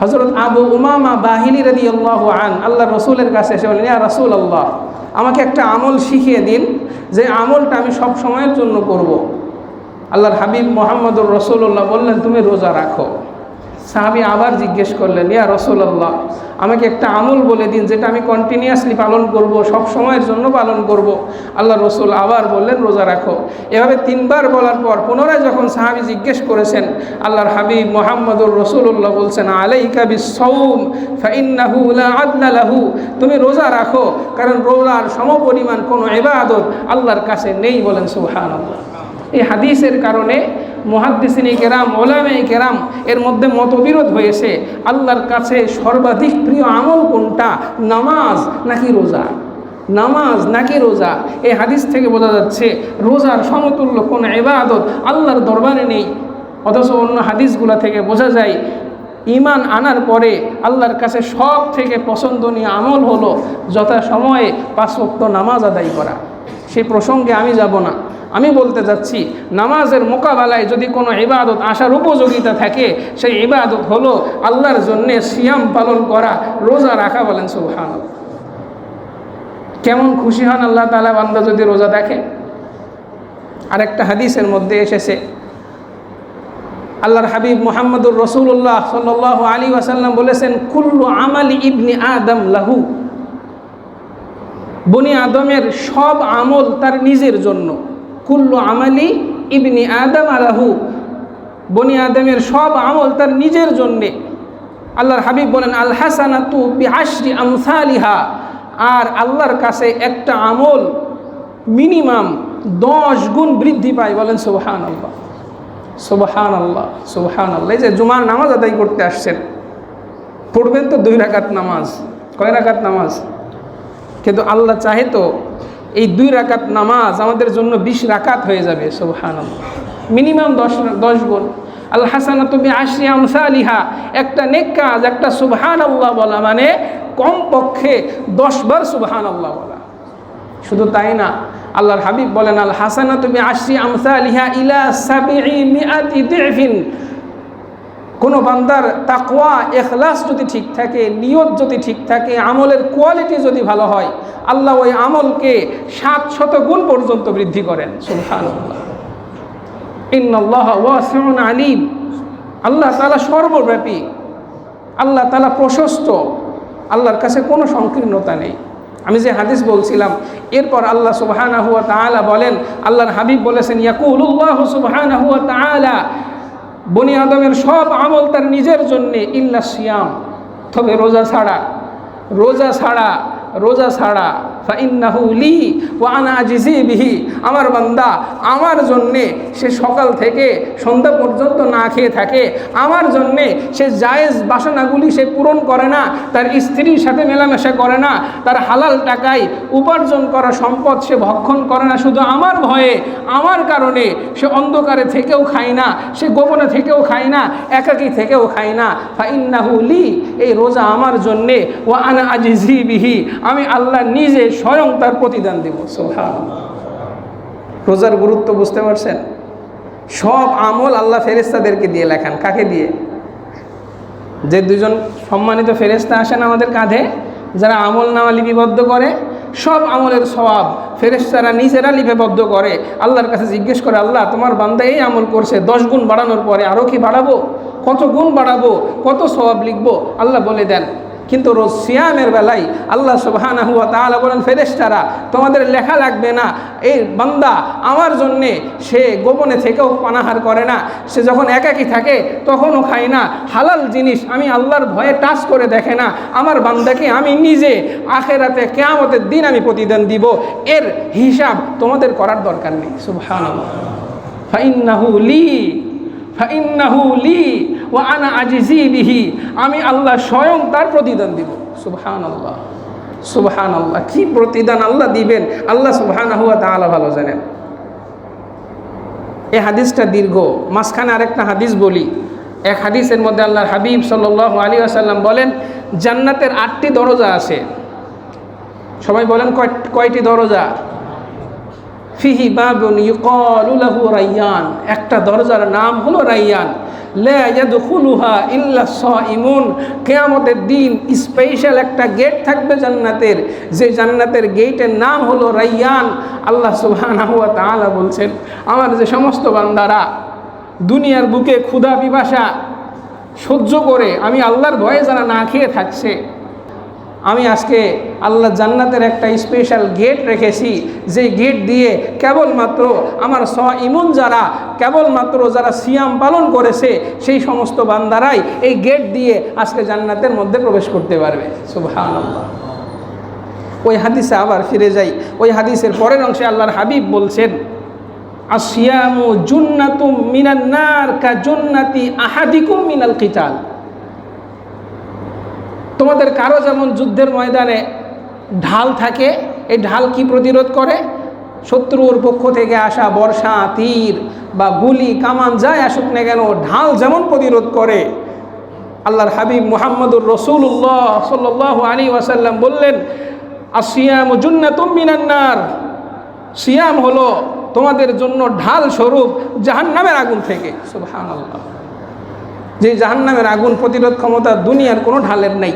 হযরত আবু উমামা বাহিলি রাদিয়াল্লাহু আনহু আল্লাহর রাসূলের কাছে এসে বললেন, ইয়া রাসূলুল্লাহ, আমাকে একটা আমল শিখিয়ে দিন যে আমলটা আমি সব সময়ের জন্য করব। আল্লাহর হাবিব মুহাম্মদুর রাসূলুল্লাহ বললেন, তুমি রোজা রাখো। সাহাবী আবার জিজ্ঞেস করলেন, ইয়া রাসূলুল্লাহ, আমাকে একটা আমল বলে দিন যেটা আমি কন্টিনিউয়াসলি পালন করব, সব সময়ের জন্য পালন করব। আল্লাহর রাসূল আবার বললেন, রোজা রাখো। এভাবে তিনবার বলার পর পুনরায় যখন সাহাবী জিজ্ঞেস করেছেন, আল্লাহর হাবিব মুহাম্মদুর রাসূলুল্লাহ বলছেন, আলাইকা বিস-সাওম ফাইন্নাহু লা আদলা লাহু, তুমি রোজা রাখো, কারণ রোজার সমপরিমাণ কোনো ইবাদত আল্লাহর কাছে নেই। বলেন সুবহানাল্লাহ। এই হাদিসের কারণে মুহাদ্দিসিনে কেরাম, উলামায়ে কেরাম এর মধ্যে মতবিরোধ হয়েছে, আল্লাহর কাছে সর্বাধিক প্রিয় আমল কোনটা, নামাজ নাকি রোজা? নামাজ নাকি রোজা? এই হাদিস থেকে বোঝা যাচ্ছে রোজার সমতুল্য কোনো ইবাদত আল্লাহর দরবারে নেই। অথচ অন্য হাদিসগুলো থেকে বোঝা যায় ঈমান আনার পরে আল্লাহর কাছে সব থেকে পছন্দনীয় আমল হলো যথাসময়ে 5 ওয়াক্ত নামাজ আদায় করা। সেই প্রসঙ্গে আমি যাব না। আমি বলতে যাচ্ছি, নামাজের মোকাবেলায় যদি কোনো ইবাদত আসার উপযোগিতা থাকে, সেই ইবাদত হলো আল্লাহর জন্যে সিয়াম পালন করা, রোজা রাখা। বলেন সুবহানাল্লাহ। কেমন খুশি হন আল্লাহ তাআলা বান্দা যদি রোজা দেখে। আরেকটা হাদিসের মধ্যে এসেছে, আল্লাহর হাবিব মুহাম্মদুর রাসূলুল্লাহ সাল্লাল্লাহু আলাইহি ওয়াসাল্লাম বলেছেন, কুল্লু আমালি ইবনি আদম লাহু, বনি আদমের সব আমল তার নিজের জন্য। কুল্লু আমালি ইবনি আদম লাহু, বনি আদমের সব আমল তার নিজের জন্যে। আল্লাহর হাবিব বলেন, আল হাসানাতু বিআশরি আমসালিহা, আর আল্লাহর কাছে একটা আমল মিনিমাম 10 গুণ বৃদ্ধি পায়। বলেন সুবহানাল্লাহ, সুবহানাল্লাহ, সুবহানাল্লাহ। এই যে জুমার নামাজ আদায় করতে আসছেন, পড়বেন তো 2 রাকাত নামাজ। কয় রাকাত নামাজ? কিন্তু আল্লাহ চাহে তো এই 2 রাকাত নামাজ আমাদের জন্য 20 রাকাত হয়ে যাবে। সুবহানাল্লাহ। মিনিমাম 10 গুণ। আল হাসানাতু বিআশরি আমসালিহা, একটা নেক কাজ, একটা সুবহানাল্লাহ বলা মানে কমপক্ষে 10 বার সুবহানাল্লাহ বলা। শুধু তাই না, আল্লাহর হাবিব বলেন, আল হাসানাতু বিআশরি আমসালিহা ইলা 700 দিফিন। কোনো বান্দার তাকওয়া, ইখলাস যদি ঠিক থাকে, নিয়ত যদি ঠিক থাকে, আমলের কোয়ালিটি যদি ভালো হয়, আল্লাহ ওই আমলকে 700 গুণ পর্যন্ত বৃদ্ধি করেন। সুবহানাল্লাহ। ইন্নাল্লাহা ওয়াসিউন আলিম, আল্লাহ তাআলা সর্বব্যাপী, আল্লাহ তাআলা প্রশস্ত, আল্লাহর কাছে কোনো সংকীর্ণতা নেই। আমি যে হাদিস বলছিলাম, এরপর আল্লাহ সুবহানাহু ওয়া তাআলা বলেন, আল্লাহর হাবিব বলেছেন, ইয়াকুলুল্লাহু সুবহানাহু ওয়া তাআলা, বনি আদমের সব আমল তার নিজের জন্যে, ইল্লা সিয়াম, তবে রোজা ছাড়া, রোজা ছাড়া, রোজা ছাড়া। ফাইন্নাহু লি ওয়া আনা আজিজি বিহি, আমার বান্দা আমার জন্যে সে সকাল থেকে সন্ধ্যা পর্যন্ত না খেয়ে থাকে, আমার জন্যে সে জায়েজ বাসনাগুলি সে পূরণ করে না, তার স্ত্রীর সাথে মেলামেশা করে না, তার হালাল টাকায় উপার্জন করা সম্পদ সে ভক্ষণ করে না, শুধু আমার ভয়ে, আমার কারণে সে অন্ধকারে থেকেও খায় না, সে গোপনে থেকেও খায় না, একাকী থেকেও খায় না। ফাইন্নাহু লি, এই রোজা আমার জন্যে, ওয়া আনা আজিজি বিহি, আমি আল্লাহ নিজে স্বয়ং তার প্রতিদান দেব। সুবহানাল্লাহ। রোজার গুরুত্ব বুঝতে পারছেন? সব আমল আল্লাহ ফেরেশতাদেরকে দিয়ে লেখান। কাকে দিয়ে? যে 2জন সম্মানিত ফেরেশতা আসেন আমাদের কাঁধে, যারা আমল নামা লিপিবদ্ধ করে, সব আমলের সওয়াব ফেরেশতারা নিজেরা লিপিবদ্ধ করে, আল্লাহর কাছে জিজ্ঞেস করে, আল্লাহ তোমার বান্দা এই আমল করছে, 10 গুণ বাড়ানোর পরে আরও কি বাড়াবো? কত গুণ বাড়াবো? কত সওয়াব লিখবো? আল্লাহ বলে দেন। কিন্তু রোজ সিয়ামের বেলায় আল্লাহ সুবহানাহু ওয়া তাআলা বলেন, ফেরেশতারা তোমাদের লেখা লাগবে না, এই বান্দা আমার জন্যে সে গোপনে থেকেও পানাহার করে না, সে যখন একাকী থাকে তখনও খায় না, হালাল জিনিস আমি আল্লাহর ভয়ে টাচ করে দেখে না, আমার বান্দাকে আমি নিজে আখিরাতে কিয়ামতের দিন আমি প্রতিদান দিব, এর হিসাব তোমাদের করার দরকার নেই। সুবহানাল্লাহ। ফাইন্নাহু লি, ফাইন্নাহু লি ওয়া আনা আজিজি বিহি, আমি আল্লাহ স্বয়ং তার প্রতিদান দিব। সুবহানাল্লাহ, সুবহানাল্লাহ। কি প্রতিদান আল্লাহ দিবেন আল্লাহ সুবহানাহু ওয়া তাআলা ভালো জানেন। এই হাদিসটা দীর্ঘ, মাঝখানে আরেকটা হাদিস বলি। এক হাদিসের মধ্যে আল্লাহর হাবিব সাল্লাল্লাহু আলাইহি ওয়াসাল্লাম বলেন, জান্নাতের 8টি দরজা আছে। সবাই বলেন কয়টি দরজা? ফিহি বাবুন ইউকালু লাহু রায়্যান, একটা দরজার নাম হলো রায়্যান। লা ইয়াদখুলুহা ইল্লা সাইমুন, কিয়ামতের দিন স্পেশাল একটা গেট থাকবে জান্নাতের, যে জান্নাতের গেটের নাম হলো রায়্যান। আল্লাহ সুবহানাহু ওয়া তাআলা বলছেন, আমার যে সমস্ত বান্দারা দুনিয়ার বুকে ক্ষুধা পিপাসা সহ্য করে আমি আল্লাহর ভয়ে যারা না খেয়ে থাকছে, আমি আজকে আল্লাহ জান্নাতের একটা স্পেশাল গেট রেখেছি, যে গেট দিয়ে কেবলমাত্র আমার সাইমুন যারা, কেবলমাত্র যারা সিয়াম পালন করেছে সেই সমস্ত বান্দারাই এই গেট দিয়ে আজকে জান্নাতের মধ্যে প্রবেশ করতে পারবে। সুবহানাল্লাহ। ওই হাদিসে আবার ফিরে যাই, ওই হাদিসের পরের অংশে আল্লাহর হাবিব বলছেন, আসিয়ামু জুন্নাতুম মিনান নার কা জুন্নাতি আহাদিকুম মিনাল কিতাল। তোমাদের কারো যেমন যুদ্ধের ময়দানে ঢাল থাকে, এই ঢাল কি প্রতিরোধ করে? শত্রুর পক্ষ থেকে আসা বর্ষা, তীর বা গুলি, কামান যাই আসুক না কেন, ঢাল যেমন প্রতিরোধ করে, আল্লাহর হাবিব মুহাম্মদুর রাসূলুল্লাহ সাল্লাল্লাহু আলাইহি ওয়াসাল্লাম বললেন, আসিয়ামু জুন্নাতুম মিনান নার, সিয়াম হলো তোমাদের জন্য ঢাল স্বরূপ জাহান্নামের আগুন থেকে। সুবহানাল্লাহ। যে জাহান্নামের আগুন প্রতিরোধ ক্ষমতা দুনিয়ার কোনো ঢালের নেই,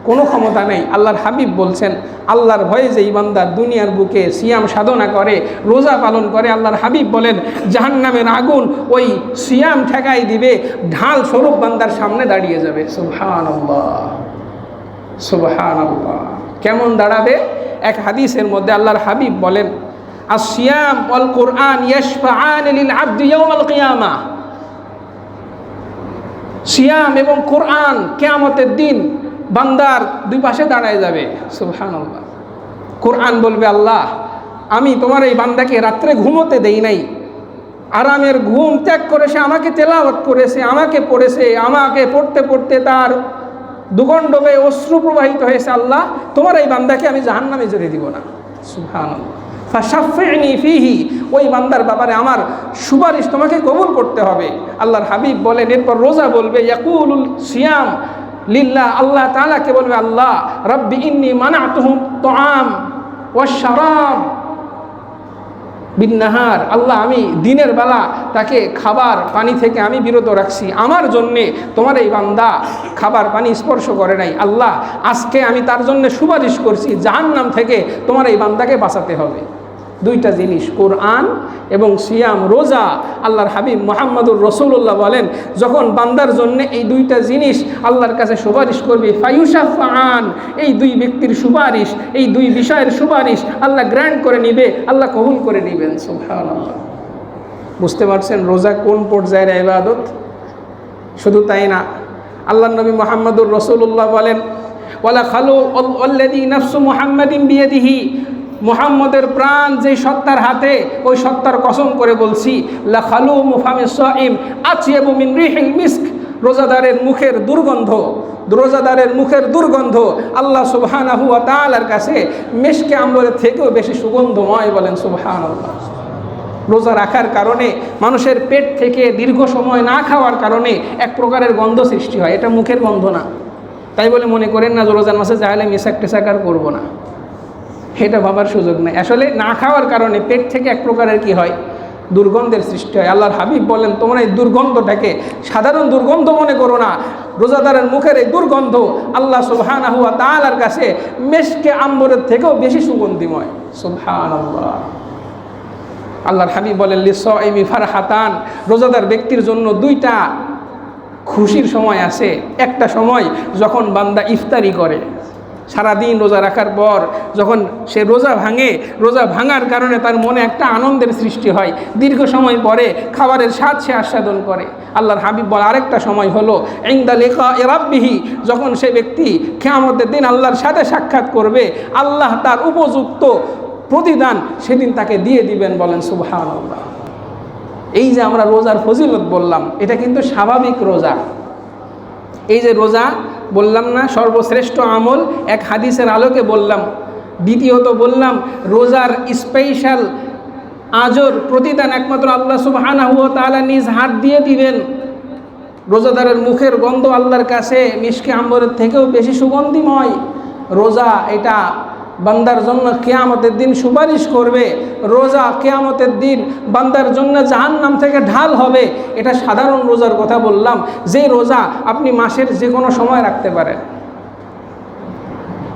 কোনো ক্ষমতা নেই। আল্লাহর হাবিব বলছেন, আল্লাহর ভয়ে যেই বান্দা দুনিয়ার বুকে সিয়াম সাধনা করে, রোজা পালন করে, আল্লাহর হাবিব বলেন জাহান্নামের আগুন ওই সিয়াম ঠেকাই দিবে, ঢাল স্বরূপ বান্দার সামনে দাঁড়িয়ে যাবে। সুবহানাল্লাহ, সুবহানাল্লাহ। কেমন দাঁড়াবে? এক হাদিসের মধ্যে আল্লাহর হাবিব বলেন, আসিয়াম ওয়াল কুরআন ইয়াশফাআন লিল আবদি ইয়াওমাল কিয়ামাহ। সিয়াম এবং কোরআন কিয়ামতের দিন বান্দার দুই পাশে দাঁড়ায় যাবে। সুবহানাল্লাহ। কোরআন বলবে, আল্লাহ আমি তোমার এই বান্দাকে রাত্রে ঘুমোতে দেই নাই, আরামের ঘুম ত্যাগ করে সে আমাকে তেলাওয়াত করেছে, আমাকে পড়েছে, আমাকে পড়তে পড়তে তার দুগণ্ড বেয়ে অশ্রু প্রবাহিত হয়েছে, আল্লাহ তোমার এই বান্দাকে আমি জাহান্নামে যেতে দিব না। সুবহানাল্লাহ। ফাশাফি'নি ফিহি, ওই বান্দার ব্যাপারে আমার সুপারিশ তোমাকে কবুল করতে হবে। আল্লাহর হাবিব বলেন, এরপর রোজা বলবে, ইয়াকুলুল সিয়াম লিল্লাহ, আল্লাহ তাআলাকে বলবে, আল্লাহ রাব্বি ইন্নী মানাতুহুম তুআম ওয়াশ শারাব বিন্নাহার, আল্লাহ আমি দিনের বেলা তাকে খাবার পানি থেকে আমি বিরত রাখছি, আমার জন্যে তোমার এই বান্দা খাবার পানি স্পর্শ করে নাই, আল্লাহ আজকে আমি তার জন্য সুপারিশ করছি, জাহান্নাম থেকে তোমার এই বান্দাকে বাঁচাতে হবে। দুইটা জিনিস, কোরআন এবং সিয়াম, রোজা। আল্লাহর হাবিব মুহাম্মদুর রাসূলুল্লাহ বলেন, যখন বান্দার জন্য এই দুইটা জিনিস আল্লাহর কাছে সুপারিশ করবে, ফায়ুশাফাআন, এই দুই ব্যক্তির সুপারিশ, এই দুই বিষয়ের সুপারিশ আল্লাহ গ্র্যান্ট করে নিবে, আল্লাহ কবুল করে নেবেন। সুবহানাল্লাহ। বুঝতে পারছেন রোজা কোন পর্যায়ের ইবাদত? শুধু তাই না, আল্লাহর নবী মুহাম্মদুর রাসূলুল্লাহ বলেন, ওয়ালা খালু আল্লাযী নাফসু মুহাম্মাদিন বিয়াদিহি, মুহাম্মদের প্রাণ যেই সত্তার হাতে, ওই সত্তার কসম করে বলছি, লা খালু মুফামিস সাইম আতইয়াবু মিন রিহিল মিস্ক, রোজাদারের মুখের দুর্গন্ধ, রোজাদারের মুখের দুর্গন্ধ আল্লাহ সুবহানাহু ওয়া তাআলার কাছে মিশকে আম্বরের থেকেও বেশি সুগন্ধময়। বলেন সুবহানাল্লাহ। রোজা রাখার কারণে মানুষের পেট থেকে দীর্ঘ সময় না খাওয়ার কারণে এক প্রকারের গন্ধ সৃষ্টি হয়, এটা মুখের গন্ধ না। তাই বলে মনে করেন না রমজান মাসে যাইলে মিসাক টেসাকার করবো না, এটা ভাবার সুযোগ নেই। আসলে না খাওয়ার কারণে পেট থেকে এক প্রকারের কি হয়, দুর্গন্ধের সৃষ্টি হয়। আল্লাহর হাবিব বলেন, তোমরা এই দুর্গন্ধটাকে সাধারণ দুর্গন্ধ মনে করো না, রোজাদারের মুখের এই দুর্গন্ধ আল্লাহ সুবহানাহু ওয়া তাআলার কাছে মিশকে আম্বরের থেকেও বেশি সুগন্ধিময়। সুবহানাল্লাহ। আল্লাহর হাবিব বলেন, লিসাইমি ফারহাতান, রোজাদার ব্যক্তির জন্য দুইটা খুশির সময় আছে। একটা সময় যখন বান্দা ইফতারি করে, সারাদিন রোজা রাখার পর যখন সে রোজা ভাঙে, রোজা ভাঙার কারণে তার মনে একটা আনন্দের সৃষ্টি হয়, দীর্ঘ সময় পরে খাবারের স্বাদ সে আস্বাদন করে। আল্লাহর হাবিব বলে, আরেকটা সময় হলো ইনদা লিকাই রাব্বিহি, যখন সে ব্যক্তি কিয়ামতের দিন আল্লাহর সাথে সাক্ষাৎ করবে, আল্লাহ তার উপযুক্ত প্রতিদান সেদিন তাকে দিয়ে দিবেন। বলেন সুবহানাল্লাহ। এই যে আমরা রোজার ফজিলত বললাম, এটা কিন্তু স্বাভাবিক রোজা। এই যে রোজা বললাম না সর্বশ্রেষ্ঠ আমল, এক হাদিসের আলোকে বললাম। দ্বিতীয়ত বললাম, রোজার স্পেশাল আজর প্রতিদান একমাত্র আল্লাহ সুবহানাহু ওয়া তাআলা নিজ হাত দিয়ে দিবেন। রোজাদারের মুখের গন্ধ আল্লাহর কাছে মিশকে আম্বরের থেকেও বেশি সুগন্ধিময়। রোজা এটা বান্দার জন্য কিয়ামতের দিন সুপারিশ করবে। রোজা কিয়ামতের দিন বান্দার জন্য জাহান্নাম থেকে ঢাল হবে। এটা সাধারণ রোজার কথা বললাম, যে রোজা আপনি মাসের যে কোনো সময় রাখতে পারেন।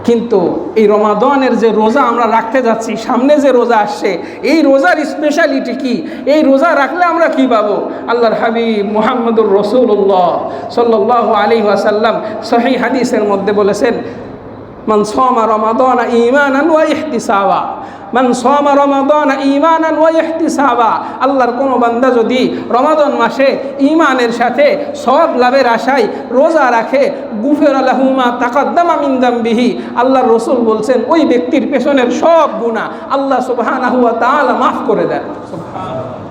কিন্তু এই রমাদানের যে রোজা আমরা রাখতে যাচ্ছি, সামনে যে রোজা আসছে, এই রোজার স্পেশালিটি কি? এই রোজা রাখলে আমরা কি পাবো? আল্লাহর হাবিব মুহাম্মদুর রাসূলুল্লাহ সাল্লাল্লাহু আলাইহি ওয়াসাল্লাম সহিহ হাদিসের মধ্যে বলেছেন, মান সামা রমাদানা ঈমানান ওয়া ইহতিসাবা, মান সামা রমাদানা ঈমানান ওয়া ইহতিসাবা, আল্লাহর কোনো বান্দা যদি রমাদান মাসে ঈমানের সাথে সওয়াব লাভের আশায় রোজা রাখে, গুফিরা লাহু মা তাকাদ্দামা মিন যামবিহি, আল্লাহর রাসূল বলছেন ওই ব্যক্তির পেছনের সব গুনাহ আল্লাহ সুবহানাহু ওয়া তাআলা মাফ করে দেন। সুবহানাল্লাহ।